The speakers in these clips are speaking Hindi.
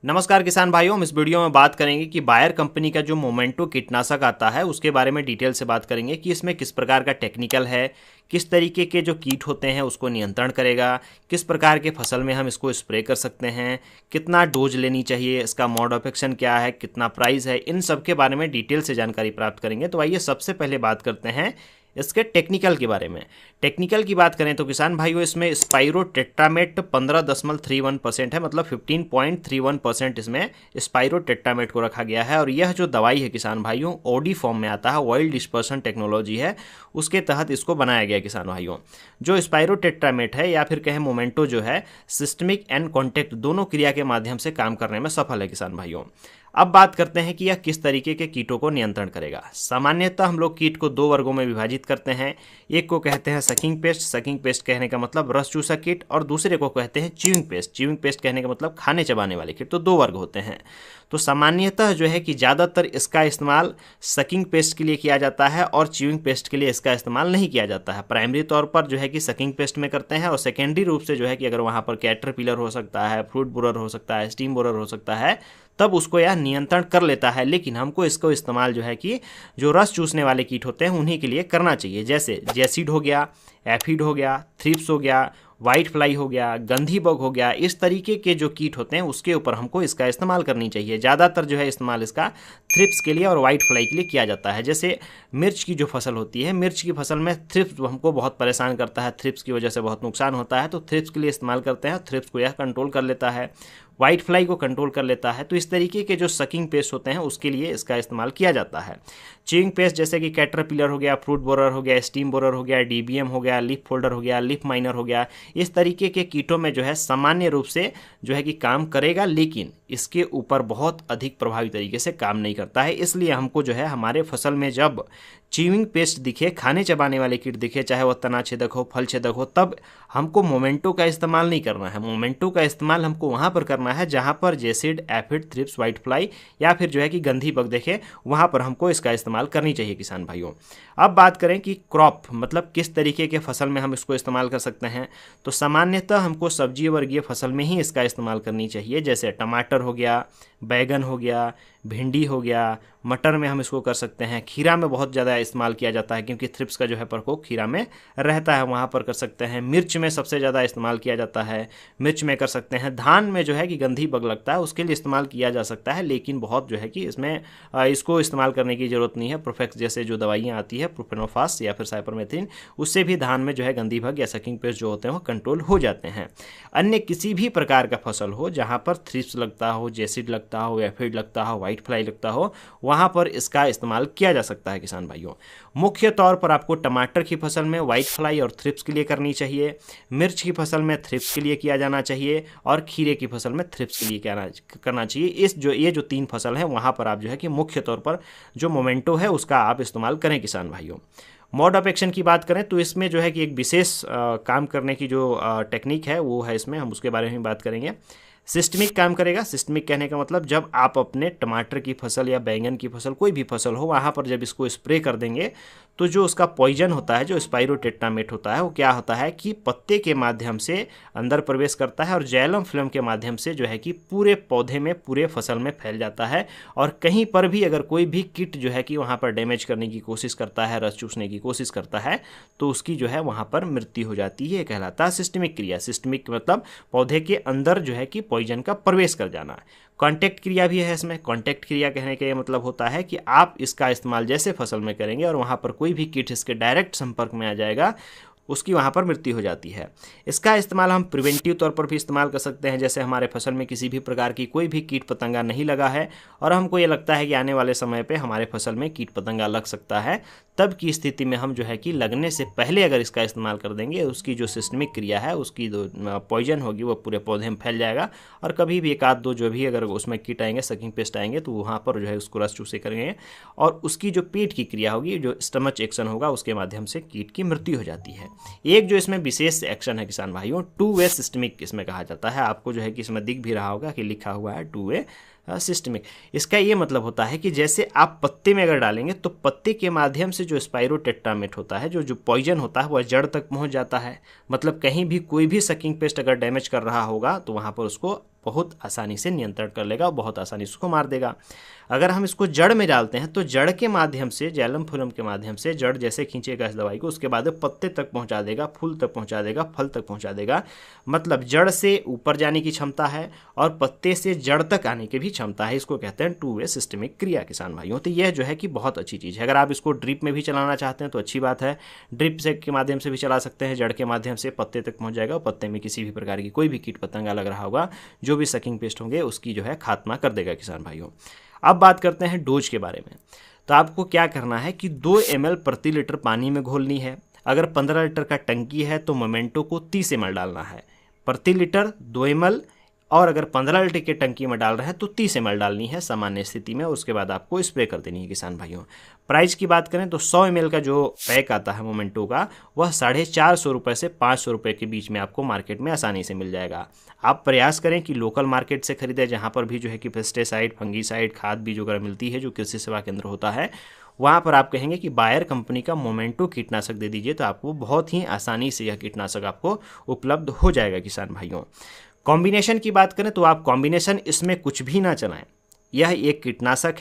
नमस्कार किसान भाइयों, हम इस वीडियो में बात करेंगे कि बायर कंपनी का जो मोमेंटो कीटनाशक आता है उसके बारे में डिटेल से बात करेंगे कि इसमें किस प्रकार का टेक्निकल है, किस तरीके के जो कीट होते हैं उसको नियंत्रण करेगा, किस प्रकार के फसल में हम इसको स्प्रे कर सकते हैं, कितना डोज लेनी चाहिए, इसका मोड ऑफ एक्शन क्या है, कितना प्राइस है, इन सब के बारे में डिटेल से जानकारी प्राप्त करेंगे। तो आइए सबसे पहले बात करते हैं इसके टेक्निकल के बारे में। टेक्निकल की बात करें तो किसान भाइयों इसमें स्पाइरोटेट्रामेट 15.31% है, मतलब 15.31% इसमें स्पाइरोटेट्रामेट को रखा गया है। और यह जो दवाई है किसान भाइयों ओडी फॉर्म में आता है, ऑयल डिस्पर्सन टेक्नोलॉजी है, उसके तहत इसको बनाया गया है किसान भाइयों। जो स्पाइरोटेट्रामेट है या फिर कहें मोमेंटो जो है, सिस्टमिक एंड कॉन्टैक्ट दोनों क्रिया के माध्यम से काम करने में सफल है किसान भाइयों। अब बात करते हैं कि यह किस तरीके के कीटों को नियंत्रण करेगा। सामान्यतः हम लोग कीट को दो वर्गों में विभाजित करते हैं। एक को कहते हैं सकिंग पेस्ट, सकिंग पेस्ट कहने का मतलब रस चूसा कीट, और दूसरे को कहते हैं च्यूइंग पेस्ट, च्यूइंग पेस्ट कहने का मतलब खाने चबाने वाले कीट। तो दो वर्ग होते हैं। तो सामान्यतः जो है कि ज़्यादातर इसका इस्तेमाल सकिंग पेस्ट के लिए किया जाता है और च्यूइंग पेस्ट के लिए इसका इस्तेमाल नहीं किया जाता है। प्राइमरी तौर पर जो है कि सकिंग पेस्ट में करते हैं, और सेकेंडरी रूप से जो है कि अगर वहाँ पर कैटरपिलर हो सकता है, फ्रूट बोरर हो सकता है, स्टीम बोरर हो सकता है, तब उसको यह नियंत्रण कर लेता है। लेकिन हमको इसको इस्तेमाल जो है कि जो रस चूसने वाले कीट होते हैं उन्हीं के लिए करना चाहिए, जैसे जैसिड हो गया, एफिड हो गया, थ्रिप्स हो गया, वाइट फ्लाई हो गया, गंधी बग हो गया। इस तरीके के जो कीट होते हैं उसके ऊपर हमको इसका इस्तेमाल करनी चाहिए। ज़्यादातर जो है इस्तेमाल इसका थ्रिप्स के लिए और वाइट फ्लाई के लिए किया जाता है। जैसे मिर्च की जो फसल होती है, मिर्च की फसल में थ्रिप्स हमको बहुत परेशान करता है, थ्रिप्स की वजह से बहुत नुकसान होता है, तो थ्रिप्स के लिए इस्तेमाल करते हैं। थ्रिप्स को यह कंट्रोल कर लेता है, वाइट फ्लाई को कंट्रोल कर लेता है। तो इस तरीके के जो सकिंग पेस्ट होते हैं उसके लिए इसका इस्तेमाल किया जाता है। च्यूइंग पेस्ट जैसे कि कैटरपिलर हो गया, फ्रूट बोरर हो गया, स्टीम बोरर हो गया, डीबीएम हो गया, लीफ फोल्डर हो गया, लीफ माइनर हो गया, इस तरीके के कीटों में जो है सामान्य रूप से जो है कि काम करेगा, लेकिन इसके ऊपर बहुत अधिक प्रभावी तरीके से काम नहीं करता है। इसलिए हमको जो है हमारे फसल में जब च्यूइंग पेस्ट दिखे, खाने चबाने वाले कीट दिखे, चाहे वह तना छेदक हो, फल छेदक हो, तब हमको मोमेंटो का इस्तेमाल नहीं करना है। मोमेंटो का इस्तेमाल हमको वहाँ पर करना है जहाँ पर jassid, aphid, thrips, white fly या फिर जो है कि गंधी बग देखे, वहाँ पर हमको इसका इस्तेमाल करनी चाहिए किसान भाइयों। अब बात करें कि क्रॉप मतलब किस तरीके के फसल में हम इसको इस्तेमाल कर सकते हैं, तो सामान्यतः हमको सब्जी वर्गीय फसल में ही इसका इस्तेमाल करनी चाहिए। जैसे टमाटर हो गया, बैगन हो गया, भिंडी हो गया, मटर में हम इसको कर सकते हैं। खीरा में बहुत ज़्यादा इस्तेमाल किया जाता है क्योंकि थ्रिप्स का जो है प्रकोप खीरा में रहता है, वहाँ पर कर सकते हैं। मिर्च में सबसे ज़्यादा इस्तेमाल किया जाता है, मिर्च में कर सकते हैं। धान में जो है कि गंधी बग लगता है उसके लिए इस्तेमाल किया जा सकता है, लेकिन बहुत जो है कि इसमें इसको इस्तेमाल करने की ज़रूरत नहीं है। प्रोफेक्स जैसे जो दवाइयाँ आती है, प्रोफेनोफास या फिर साइपरमेथ्रिन, उससे भी धान में जो है गंधी बग या सकिंग पेस्ट जो होते हैं वो कंट्रोल हो जाते हैं। अन्य किसी भी प्रकार का फसल हो जहाँ पर थ्रिप्स लगता हो, जेसिड लगता हो, एफिड लगता हो, वाइट फ्लाई लगता हो, वहाँ पर इसका इस्तेमाल किया जा सकता है किसान भाइयों। मुख्य तौर पर आपको टमाटर की फसल में वाइट फ्लाई और थ्रिप्स के लिए करनी चाहिए, मिर्च की फसल में थ्रिप्स के लिए किया जाना चाहिए, और खीरे की फसल में थ्रिप्स के लिए करना चाहिए। ये जो तीन फसल हैं वहाँ पर आप जो है कि मुख्य तौर पर जो मोमेंटो है उसका आप इस्तेमाल करें किसान भाइयों। मोड ऑफ एक्शन की बात करें तो इसमें जो है कि एक विशेष काम करने की जो टेक्निक है वो है, इसमें हम उसके बारे में बात करेंगे। सिस्टमिक काम करेगा। सिस्टमिक कहने का मतलब जब आप अपने टमाटर की फसल या बैंगन की फसल, कोई भी फसल हो, वहाँ पर जब इसको स्प्रे कर देंगे तो जो उसका पॉइजन होता है, जो स्पाइरोटेट्रामेट होता है, वो क्या होता है कि पत्ते के माध्यम से अंदर प्रवेश करता है और जैलम फिल्म के माध्यम से जो है कि पूरे पौधे में, पूरे फसल में फैल जाता है। और कहीं पर भी अगर कोई भी कीट जो है कि वहाँ पर डैमेज करने की कोशिश करता है, रस चूसने की कोशिश करता है, तो उसकी जो है वहाँ पर मृत्यु हो जाती है। कहलाता है सिस्टमिक क्रिया। सिस्टमिक मतलब पौधे के अंदर जो है कि पॉइजन का प्रवेश कर जाना है। कॉन्टैक्ट क्रिया भी है इसमें। कॉन्टैक्ट क्रिया कहने का ये मतलब होता है कि आप इसका इस्तेमाल जैसे फसल में करेंगे और वहाँ पर कोई भी कीट इसके डायरेक्ट संपर्क में आ जाएगा, उसकी वहाँ पर मृत्यु हो जाती है। इसका इस्तेमाल हम प्रिवेंटिव तौर पर भी इस्तेमाल कर सकते हैं। जैसे हमारे फसल में किसी भी प्रकार की कोई भी कीट पतंगा नहीं लगा है और हमको ये लगता है कि आने वाले समय पे हमारे फसल में कीट पतंगा लग सकता है, तब की स्थिति में हम जो है कि लगने से पहले अगर इसका इस्तेमाल कर देंगे, उसकी जो सिस्टमिक क्रिया है, उसकी जो पॉइजन होगी वो पूरे पौधे में फैल जाएगा। और कभी भी एक आध दो जो भी अगर उसमें कीट आएंगे, सकिंग पेस्ट आएंगे, तो वहाँ पर जो है उसको रस चूसे करेंगे और उसकी जो पेट की क्रिया होगी, जो स्टमच एक्शन होगा, उसके माध्यम से कीट की मृत्यु हो जाती है। एक जो इसमें विशेष एक्शन है किसान भाइयों, टू वे सिस्टमिक इसमें कहा जाता है। आपको जो है कि इसमें दिख भी रहा होगा कि लिखा हुआ है टू वे सिस्टमिक। इसका ये मतलब होता है कि जैसे आप पत्ते में अगर डालेंगे तो पत्ते के माध्यम से जो स्पाइरोटेट्रामेट होता है, जो पॉइजन होता है, वह जड़ तक पहुंच जाता है। मतलब कहीं भी कोई भी सकिंग पेस्ट अगर डैमेज कर रहा होगा तो वहां पर उसको बहुत आसानी से नियंत्रण कर लेगा और बहुत आसानी से उसको मार देगा। अगर हम इसको जड़ में डालते हैं तो जड़ के माध्यम से, जाइलम फिलम के माध्यम से जड़ जैसे खींचेगा इस दवाई को, उसके बाद पत्ते तक पहुंचा देगा, फूल तक पहुंचा देगा, फल तक पहुंचा देगा। मतलब जड़ से ऊपर जाने की क्षमता है और पत्ते से जड़ तक आने की भी क्षमता है। इसको कहते हैं 2 वे सिस्टमिक क्रिया किसान भाइयों। तो यह जो है कि बहुत अच्छी चीज़ है। अगर आप इसको ड्रिप में भी चलाना चाहते हैं तो अच्छी बात है, ड्रिप से के माध्यम से भी चला सकते हैं। जड़ के माध्यम से पत्ते तक पहुंच जाएगा और पत्ते में किसी भी प्रकार की कोई भी कीट पतंगा लग रहा होगा, जो भी सकिंग पेस्ट होंगे, उसकी जो है खात्मा कर देगा किसान भाइयों। अब बात करते हैं डोज के बारे में। तो आपको क्या करना है कि 2 ml प्रति लीटर पानी में घोलनी है। अगर 15 लीटर का टंकी है तो मोमेंटो को 30 ml डालना है प्रति लीटर, 2 ml। और अगर 15 लीटर की टंकी में डाल रहे हैं तो 30 ml डालनी है सामान्य स्थिति में। उसके बाद आपको स्प्रे कर देनी है किसान भाइयों। प्राइस की बात करें तो 100 ml का जो पैक आता है मोमेंटो का, वह 450 रुपये से 500 रुपये के बीच में आपको मार्केट में आसानी से मिल जाएगा। आप प्रयास करें कि लोकल मार्केट से खरीदें, जहाँ पर भी जो है कि पेस्टिसाइड, फंगीसाइड, खाद बीज वगैरह मिलती है, जो कृषि सेवा केंद्र होता है, वहाँ पर आप कहेंगे कि बायर कंपनी का मोमेंटो कीटनाशक दे दीजिए, तो आपको बहुत ही आसानी से यह कीटनाशक आपको उपलब्ध हो जाएगा किसान भाइयों। कॉम्बिनेशन की बात करें तो आप कॉम्बिनेशन इसमें कुछ भी ना चलाएं। यह एक कीटनाशक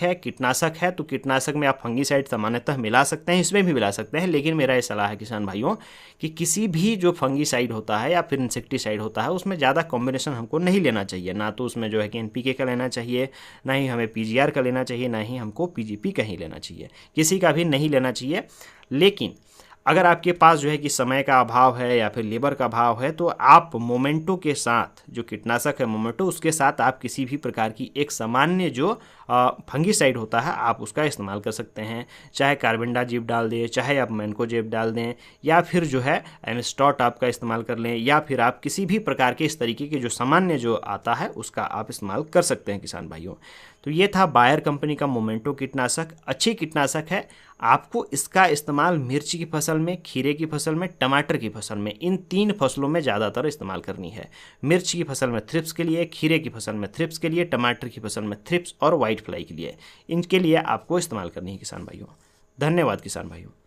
है तो कीटनाशक में आप फंगीसाइड सामान्यतः मिला सकते हैं, इसमें भी मिला सकते हैं। लेकिन मेरा ये सलाह है किसान भाइयों कि किसी भी जो फंगीसाइड होता है या फिर इंसेक्टिसाइड होता है, उसमें ज़्यादा कॉम्बिनेशन हमको नहीं लेना चाहिए। ना तो उसमें जो है कि NPK का लेना चाहिए, ना ही हमें PGR का लेना चाहिए, ना ही हमको PGP का ही लेना चाहिए, किसी का भी नहीं लेना चाहिए। लेकिन अगर आपके पास जो है कि समय का अभाव है या फिर लेबर का अभाव है, तो आप मोमेंटो के साथ, जो कीटनाशक है मोमेंटो, उसके साथ आप किसी भी प्रकार की एक सामान्य जो फंगीसाइड होता है, आप उसका इस्तेमाल कर सकते हैं। चाहे कार्बेंडाजिब डाल दें, चाहे आप मैनकोजेब डाल दें, या फिर जो है एमिस्टॉट आपका इस्तेमाल कर लें, या फिर आप किसी भी प्रकार के इस तरीके के जो सामान्य जो आता है उसका आप इस्तेमाल कर सकते हैं किसान भाइयों। तो ये था बायर कंपनी का मोमेंटो कीटनाशक। अच्छी कीटनाशक है। आपको इसका इस्तेमाल मिर्ची की फसल में, खीरे की फसल में, टमाटर की फसल में, इन 3 फसलों में ज़्यादातर इस्तेमाल करनी है। मिर्च की फसल में थ्रिप्स के लिए, खीरे की फसल में थ्रिप्स के लिए, टमाटर की फसल में थ्रिप्स और वाइट फ्लाई के लिए, इनके लिए आपको इस्तेमाल करनी है किसान भाइयों। धन्यवाद किसान भाइयों।